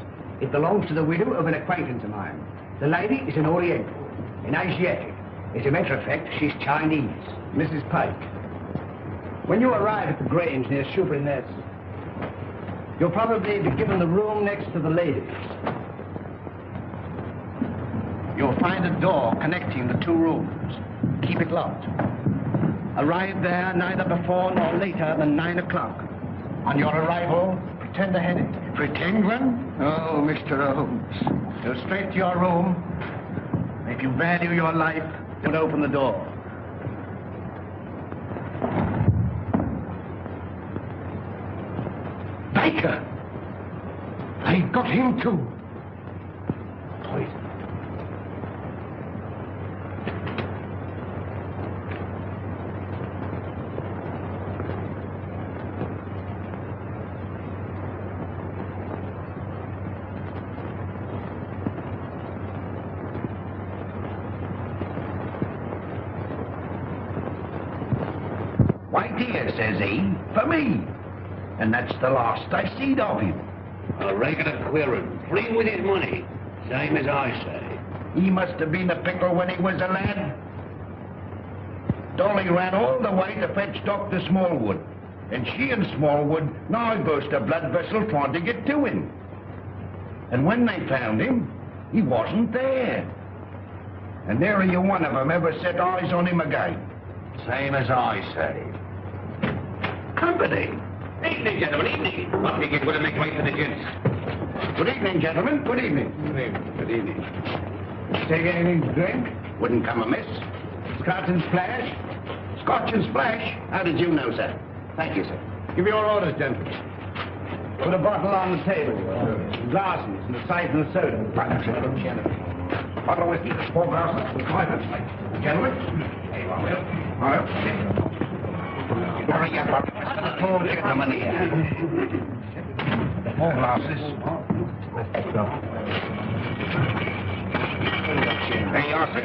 It belongs to the widow of an acquaintance of mine. The lady is an Oriental, an Asiatic. As a matter of fact, she's Chinese. Mrs. Pike, when you arrive at the Grange near Shoebury Ness, you'll probably be given the room next to the ladies. You'll find a door connecting the 2 rooms. Keep it locked. Arrive there neither before nor later than 9 o'clock. On your arrival, pretend a headache. Pretend one? Oh, Mr. Holmes. Go straight to your room. If you value your life, don't open the door. Baker! They got him too. Poison. Why, dear, says he, for me. And that's the last I seed of him. A regular queer un, free with his money, same as I say. He must have been a pickle when he was a lad. Dolly ran all the way to fetch Dr. Smallwood. And she and Smallwood now burst a blood vessel trying to get to him. And when they found him, he wasn't there. And nary a one of them ever set eyes on him again. Same as I say. Company. Evening, gentlemen, evening. What we get to make way for the gents. Good evening, gentlemen. Good evening. Good evening. Good evening. Take anything to drink? Wouldn't come amiss. Scotch and splash? Scotch and splash? How did you know, sir? Thank you, sir. Give your orders, gentlemen. Put a bottle on the table. Glasses and a siphon of soda. Bottle of whiskey, 4 glasses, 5 Gentlemen. Here you are, Will. All right. Hurry up. Get the money here. 4 glasses. There you are, sir.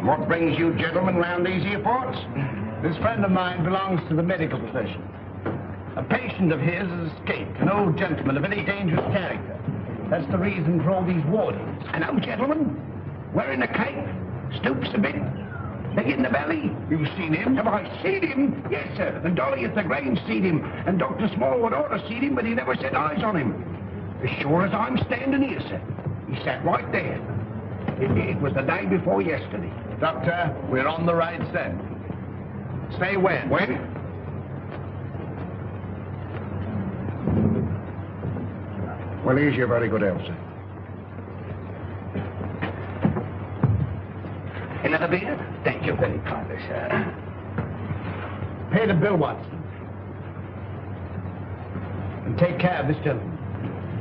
What brings you gentlemen round these here parts? This friend of mine belongs to the medical profession. A patient of his has escaped, an old gentleman of very dangerous character. That's the reason for all these wardings. An old gentleman? Wearing a cape? Stoops a bit? Big in the belly? You've seen him? Have I seen him? Yes, sir. And Dolly at the Grange seen him. And Dr. Smallwood ought to seen him, but he never set eyes on him. As sure as I'm standing here, sir. He sat right there. It was the day before yesterday. Doctor, we're on the right scent. Say when? When? Well, here's your very good health, sir. Another beer? Thank you very kindly, sir. Pay the bill, Watson. And take care of this gentleman.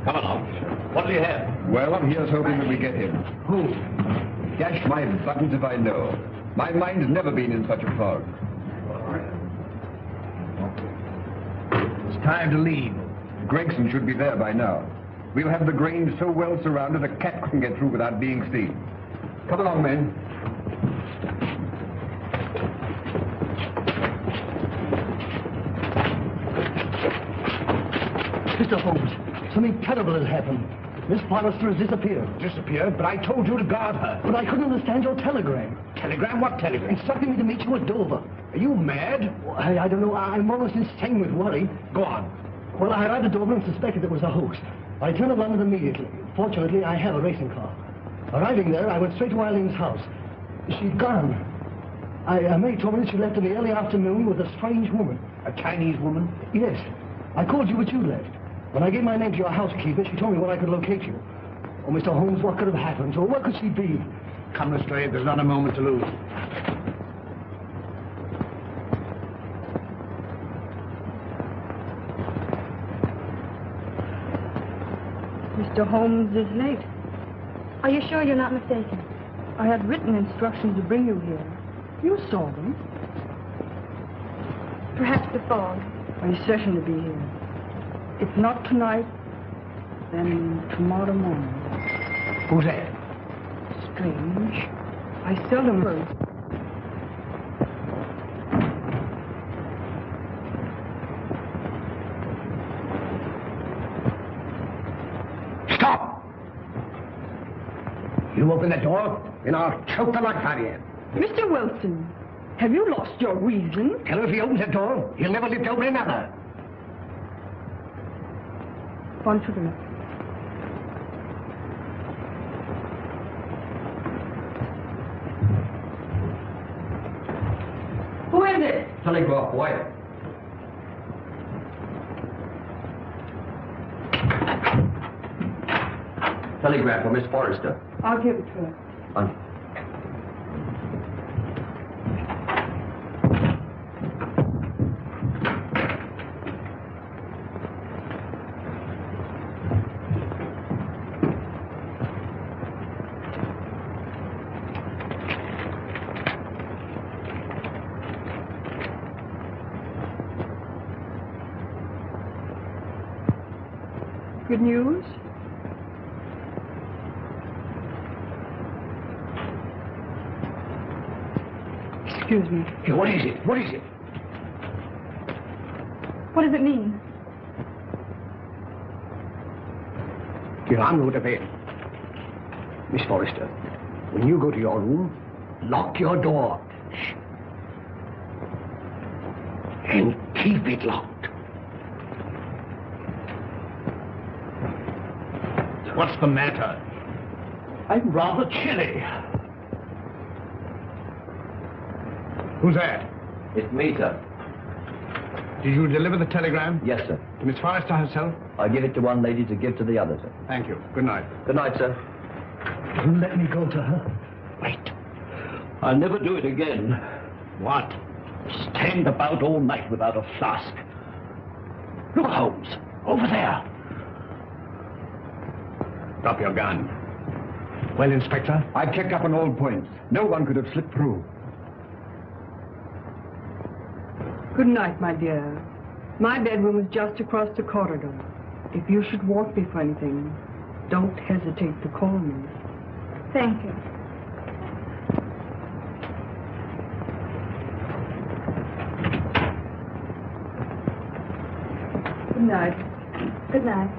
Come along. What do you have? Well, I'm here's hoping that we get him. Who? Dash my buttons if I know. My mind's never been in such a fog. It's time to leave. Gregson should be there by now. We'll have the Grange so well surrounded a cat couldn't get through without being seen. Come along, men. Mr. Holmes, something terrible has happened. Miss Forrester has disappeared. Disappeared? But I told you to guard her. But I couldn't understand your telegram. Telegram? What telegram? Instructing me to meet you at Dover. Are you mad? I don't know. I'm almost insane with worry. Go on. Well, I arrived at Dover and suspected it was a hoax. I turned to London immediately. Fortunately, I have a racing car. Arriving there, I went straight to Eileen's house. She'd gone. May told me that she left in the early afternoon with a strange woman. A Chinese woman? Yes. I called you, but you left. When I gave my name to your housekeeper, she told me where I could locate you. Oh, Mr. Holmes, what could have happened? Or where could she be? Come, Lestrade, there's not a moment to lose. Mr. Holmes is late. Are you sure you're not mistaken? I had written instructions to bring you here. You saw them. Perhaps the fog. Are you certain to be here? If not tonight, then tomorrow morning. Who's that? Strange. I seldom heard. Stop! You open that door, and I'll choke the life out of you. Mr. Wilson, have you lost your reason? Tell him if he opens that door, he'll never live to open another. One to the left. Who is it? Telegraph, boy. Telegram for Miss Forrester. I'll give it to her. Good news? Excuse me. Hey, what is it? What is it? What does it mean? Here, I'm going to bed. Miss Forrester, when you go to your room, lock your door. Shh. And keep it locked. What's the matter? I'm rather chilly. Who's that? It's me, sir. Did you deliver the telegram? Yes, sir. To Miss Forrester herself? I give it to one lady to give to the other, sir. Thank you. Good night. Good night, sir. You let me go to her. Wait. I'll never do it again. What? Stand about all night without a flask. Look, Holmes, over there. Drop your gun. Well, Inspector? I've checked up on all points. No one could have slipped through. Good night, my dear. My bedroom is just across the corridor. If you should want me for anything, don't hesitate to call me. Thank you. night. Good night.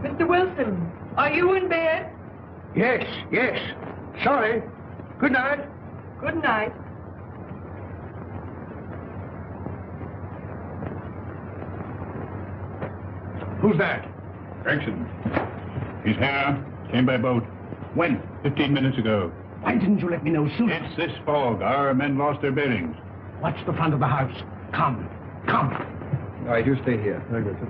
Mr. Wilson, are you in bed? Yes, yes. Sorry. Good night. Good night. Who's that? Gregson. He's here. Came by boat. When? 15 minutes ago. Why didn't you let me know sooner? It's this fog. Our men lost their bearings. Watch the front of the house. Come. Come. All right, you stay here. Very good, sir.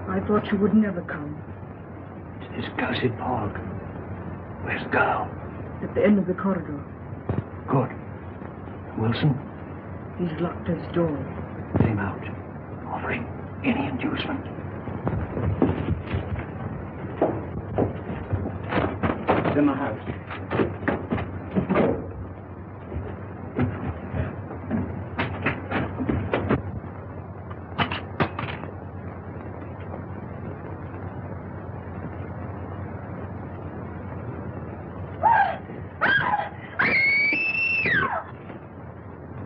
I thought you would never come. It's this cursed fog. Where's the girl? At the end of the corridor. Good. Wilson, He's locked his door. get him out. Offering any inducement. It's in the house.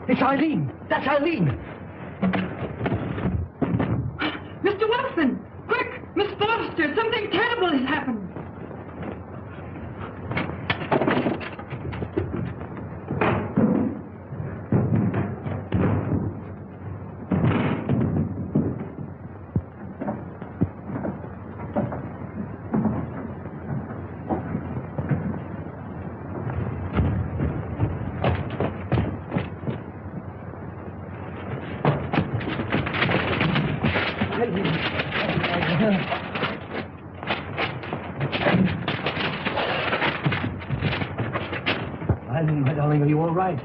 It's Eileen. That's Eileen. Mr. Wilson! Quick! Miss Foster! Something terrible has happened! Eileen, my darling, are you all right?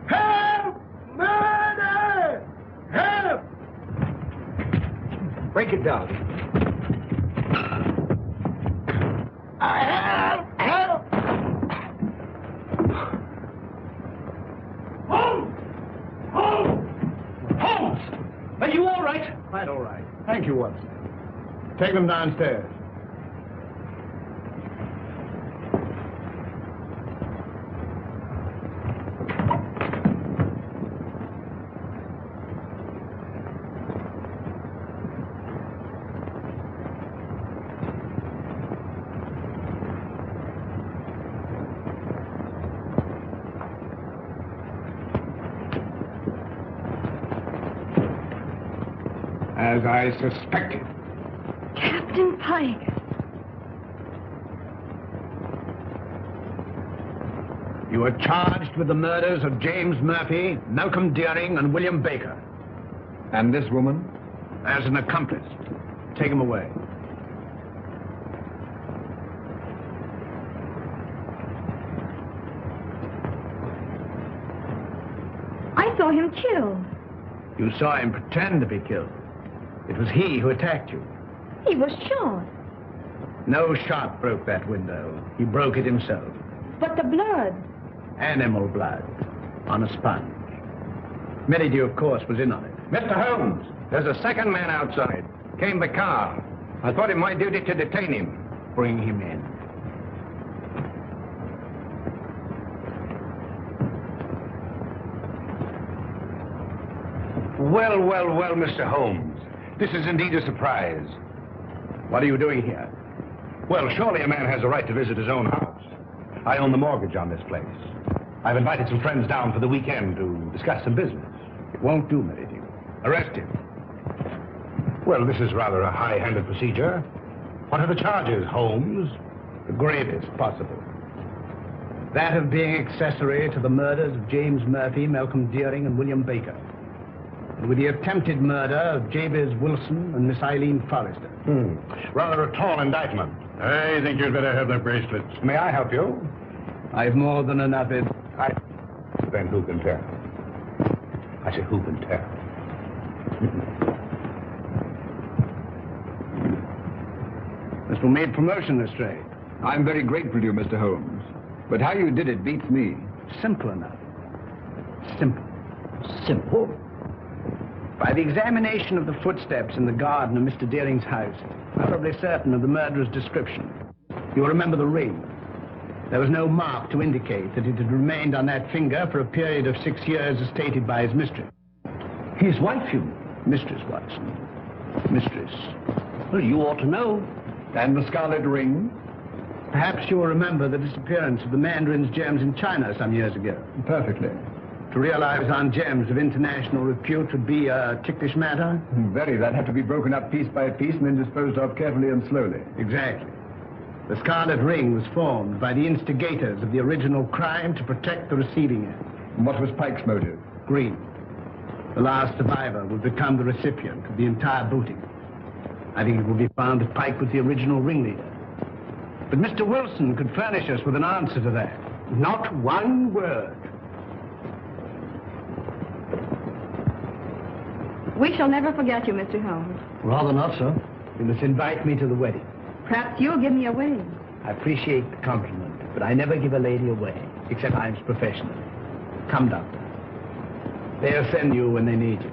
Help! Murder! Help! Break it down. Help! Holmes! Holmes! Holmes! Are you all right? Quite all right. Thank you, Watson. Take them downstairs. As I suspected. Captain Pike. You are charged with the murders of James Murphy, Malcolm Deering, and William Baker. And this woman? As an accomplice. Take him away. I saw him killed. You saw him pretend to be killed. It was he who attacked you. He was shot. No shot broke that window. He broke it himself. But the blood. Animal blood. On a sponge. Merridew, of course, was in on it. Mr. Holmes, there's a second man outside. Came by car. I thought it my duty to detain him. Bring him in. Well, well, well, Mr. Holmes. This is indeed a surprise. What are you doing here? Well, surely a man has a right to visit his own house. I own the mortgage on this place. I've invited some friends down for the weekend to discuss some business. It won't do, Merridew. Arrest him. Well, this is rather a high-handed procedure. What are the charges, Holmes? The gravest possible. That of being accessory to the murders of James Murphy, Malcolm Deering, and William Baker. with the attempted murder of Jabez Wilson and Miss Eileen Forrester. Rather a tall indictment. I think you'd better have the bracelets. May I help you? I've more than enough. Then who can tell? I say, who can tell? This will make promotion, Lestrade. I'm very grateful to you, Mr. Holmes. But how you did it beats me. Simple enough. Simple. Simple. By the examination of the footsteps in the garden of Mr. Deering's house, probably certain of the murderer's description. You'll remember the ring. There was no mark to indicate that it had remained on that finger for a period of 6 years as stated by his mistress. His wife, you mean? Mistress, Watson. Mistress. Well, you ought to know. And the scarlet ring? Perhaps you'll remember the disappearance of the mandarin's gems in China some years ago. Perfectly. To realize on gems of international repute would be a ticklish matter? Very. That'd have to be broken up piece by piece and then disposed of carefully and slowly. Exactly. The Scarlet Ring was formed by the instigators of the original crime to protect the receiving end. And what was Pike's motive? Greed. The last survivor would become the recipient of the entire booty. I think it will be found that Pike was the original ringleader. But Mr. Wilson could furnish us with an answer to that. Not one word. We shall never forget you, Mr. Holmes. Rather not, sir. You must invite me to the wedding. Perhaps you'll give me away. I appreciate the compliment, but I never give a lady away, except I'm professional. Come, Doctor. They'll send you when they need you.